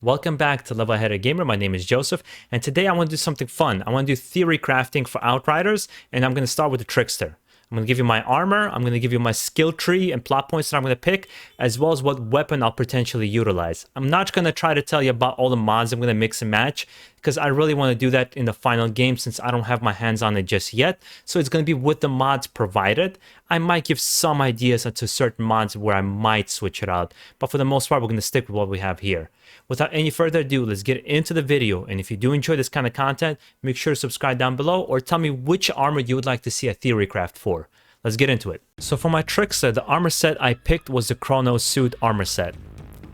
Welcome back to Level Ahead Gamer. My name is Joseph, and today I want to do something fun. I want to do theory crafting for Outriders, and I'm going to start with the Trickster. I'm going to give you my armor, I'm going to give you my skill tree and plot points that I'm going to pick, as well as what weapon I'll potentially utilize. I'm not going to try to tell you about all the mods I'm going to mix and match, because I really want to do that in the final game since I don't have my hands on it just yet. So it's going to be with the mods provided. I might give some ideas to certain mods where I might switch it out, but for the most part, we're going to stick with what we have here. Without any further ado, let's get into the video. And if you do enjoy this kind of content, make sure to subscribe down below or tell me which armor you would like to see a theory craft for. Let's get into it. So for my Trickster, the armor set I picked was the Chronosuit Armor Set.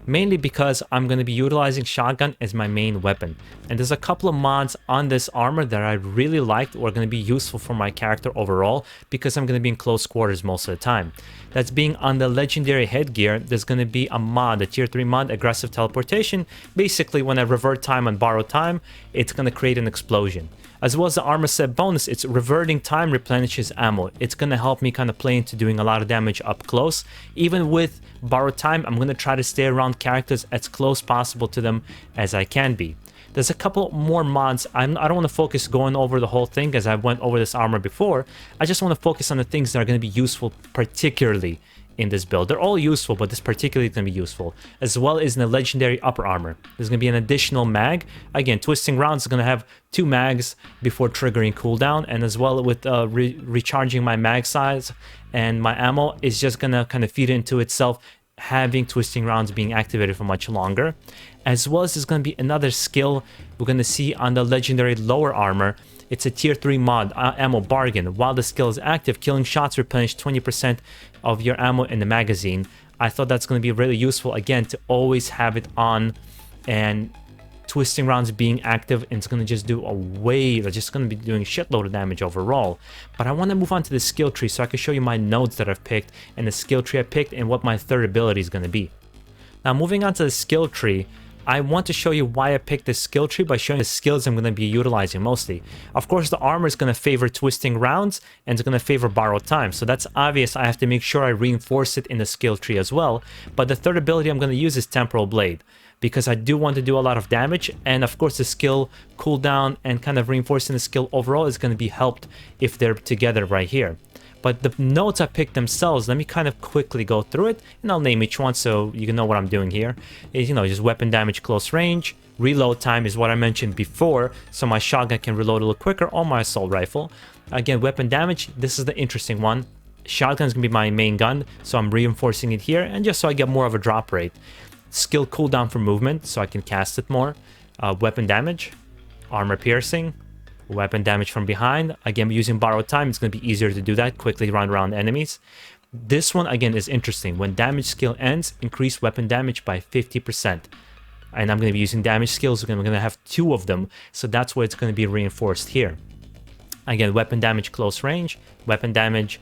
Mainly because I'm going to be utilizing shotgun as my main weapon. And there's a couple of mods on this armor that I really liked or are going to be useful for my character overall because I'm going to be in close quarters most of the time. That's being on the legendary headgear, there's going to be a mod, a tier 3 mod, aggressive teleportation. Basically, when I revert time and borrow time, it's going to create an explosion. As well as the armor set bonus, it's reverting time replenishes ammo. It's going to help me kind of play into doing a lot of damage up close. Even with borrowed time, I'm going to try to stay around characters as close possible to them as I can be. There's a couple more mods. I don't want to focus going over the whole thing as I went over this armor before. I just want to focus on the things that are going to be useful particularly in this build. They're all useful, but this particularly is going to be useful, as well as in the legendary upper armor. There's going to be an additional mag. Again, twisting rounds is going to have 2 mags before triggering cooldown, and as well with recharging my mag size and my ammo is just going to kind of feed into itself, having twisting rounds being activated for much longer. As well as there's going to be another skill we're going to see on the legendary lower armor. It's a tier 3 mod, ammo bargain. While the skill is active, killing shots replenish 20% of your ammo in the magazine. I thought that's going to be really useful, again, to always have it on, and twisting rounds being active, and it's going to just do just going to be doing a shitload of damage overall. But I want to move on to the skill tree so I can show you my nodes that I've picked and the skill tree I picked and what my third ability is going to be. Now moving on to the skill tree, I want to show you why I picked this skill tree by showing the skills I'm going to be utilizing mostly. Of course, the armor is going to favor twisting rounds and it's going to favor borrowed time. So that's obvious. I have to make sure I reinforce it in the skill tree as well. But the third ability I'm going to use is Temporal Blade, because I do want to do a lot of damage. And of course, the skill cooldown and kind of reinforcing the skill overall is going to be helped if they're together right here. But the nodes I picked themselves, let me kind of quickly go through it, and I'll name each one so you can know what I'm doing here. Is, just weapon damage close range. Reload time is what I mentioned before, so my shotgun can reload a little quicker, or my assault rifle. Again, weapon damage, this is the interesting one. Shotgun is going to be my main gun, so I'm reinforcing it here, and just so I get more of a drop rate. Skill cooldown for movement, so I can cast it more. Weapon damage, armor piercing, weapon damage from behind. Again, using borrowed time, it's going to be easier to do that, quickly run around enemies. This one, again, is interesting. When damage skill ends, increase weapon damage by 50%. And I'm going to be using damage skills. Again, we're going to have 2 of them, so that's where it's going to be reinforced here. Again, weapon damage close range, weapon damage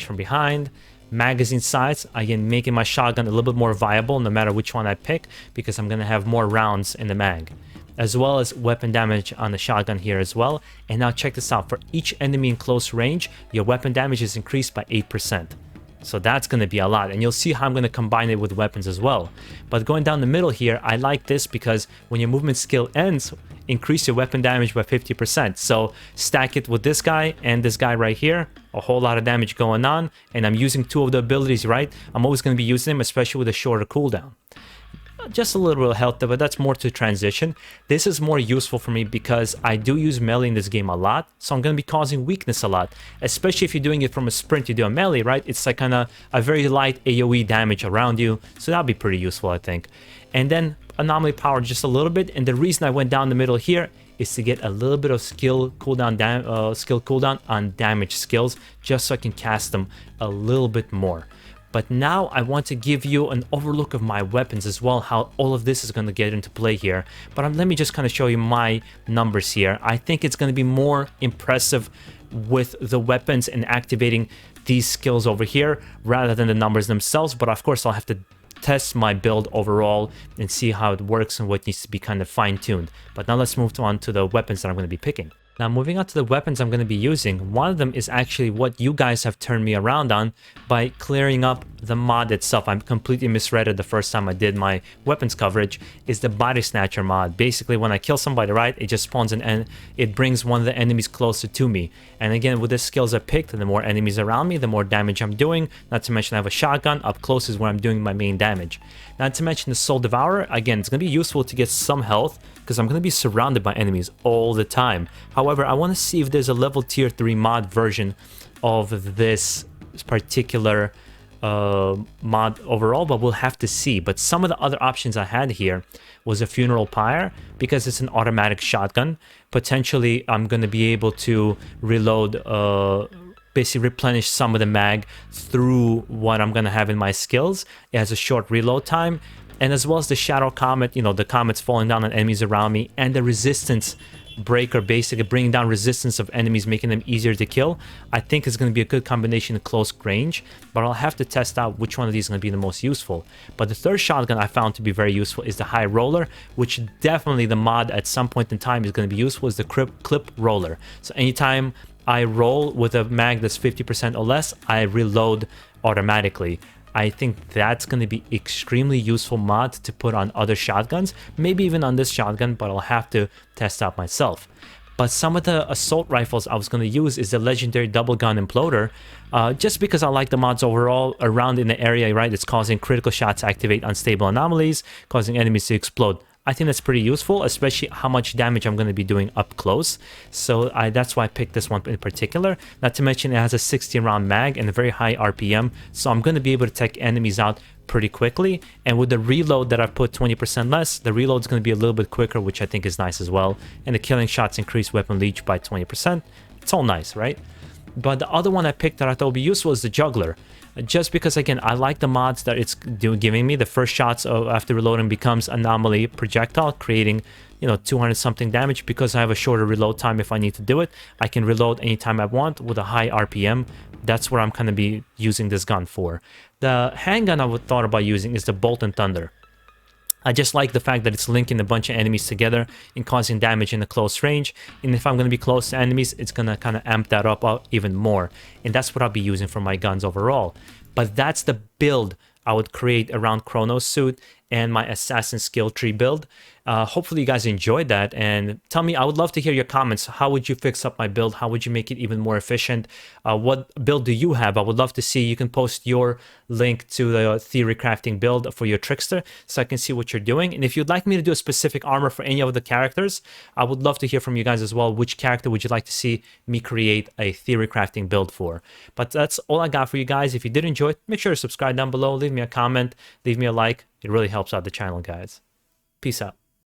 from behind. Magazine size, again, making my shotgun a little bit more viable no matter which one I pick, because I'm going to have more rounds in the mag. As well as weapon damage on the shotgun here as well. And now check this out, for each enemy in close range, your weapon damage is increased by 8%. So that's going to be a lot, and you'll see how I'm going to combine it with weapons as well. But going down the middle here, I like this because when your movement skill ends, increase your weapon damage by 50%. So stack it with this guy and this guy right here, a whole lot of damage going on, and I'm using 2 of the abilities, right? I'm always going to be using them, especially with a shorter cooldown. Just a little bit of health, but that's more to transition. This is more useful for me because I do use melee in this game a lot, so I'm going to be causing weakness a lot, especially if you're doing it from a sprint, you do a melee, right? It's like kind of a very light AoE damage around you, so that'll be pretty useful, I think. And then anomaly power just a little bit, and the reason I went down the middle here is to get a little bit of skill cooldown on damage skills, just so I can cast them a little bit more. But now I want to give you an overlook of my weapons as well, how all of this is going to get into play here. But let me just kind of show you my numbers here. I think it's going to be more impressive with the weapons and activating these skills over here rather than the numbers themselves. But of course, I'll have to test my build overall and see how it works and what needs to be kind of fine-tuned. But now let's move on to the weapons that I'm going to be picking. Now, moving on to the weapons I'm going to be using, one of them is actually what you guys have turned me around on by clearing up the mod itself. I completely misread it the first time I did my weapons coverage, is the Body Snatcher mod. Basically, when I kill somebody, right, it just spawns and it brings one of the enemies closer to me. And again, with the skills I picked, the more enemies around me, the more damage I'm doing. Not to mention I have a shotgun. Up close is where I'm doing my main damage. Not to mention the Soul Devourer. Again, it's going to be useful to get some health because I'm going to be surrounded by enemies all the time. However, I want to see if there's a level tier 3 mod version of this particular mod overall, but we'll have to see. But some of the other options I had here was a Funeral Pyre because it's an automatic shotgun. Potentially, I'm going to be able to reload, basically replenish some of the mag through what I'm going to have in my skills. It has a short reload time. And as well as the Shadow Comet, you know, the comets falling down on enemies around me, and the Resistance Breaker, basically bringing down resistance of enemies, making them easier to kill. I think is going to be a good combination in close range, but I'll have to test out which one of these is going to be the most useful. But the third shotgun I found to be very useful is the High Roller, which definitely the mod at some point in time is going to be useful, is the Clip Roller. So anytime I roll with a mag that's 50% or less, I reload automatically. I think that's going to be extremely useful mod to put on other shotguns, maybe even on this shotgun, but I'll have to test out myself. But some of the assault rifles I was going to use is the legendary double gun imploder, just because I like the mods overall around in the area, right? It's causing critical shots to activate unstable anomalies, causing enemies to explode. I think that's pretty useful, especially how much damage I'm going to be doing up close. So that's why I picked this one in particular. Not to mention it has a 60 round mag and a very high RPM. So I'm going to be able to take enemies out pretty quickly. And with the reload that I've put 20% less, the reload is going to be a little bit quicker, which I think is nice as well. And the killing shots increase weapon leech by 20%. It's all nice, right? But the other one I picked that I thought would be useful is the Juggler. Just because, again, I like the mods that it's giving me. The first shots after reloading becomes Anomaly Projectile, creating, you know, 200 something damage. Because I have a shorter reload time if I need to do it, I can reload anytime I want with a high RPM. That's what I'm going to be using this gun for. The handgun I would thought about using is the Bolt and Thunder. I just like the fact that it's linking a bunch of enemies together and causing damage in a close range. And if I'm going to be close to enemies, it's going to kind of amp that up even more. And that's what I'll be using for my guns overall. But that's the build I would create around Chronosuit and my Assassin skill tree build. Hopefully you guys enjoyed that, and tell me, I would love to hear your comments. How would you fix up my build? How would you make it even more efficient? What build do you have? I would love to see. You can post your link to the theory crafting build for your Trickster so I can see what you're doing. And if you'd like me to do a specific armor for any of the characters, I would love to hear from you guys as well. Which character would you like to see me create a theory crafting build for? But that's all I got for you guys. If you did enjoy it, make sure to subscribe down below, leave me a comment, leave me a like. It really helps out the channel, guys. Peace out.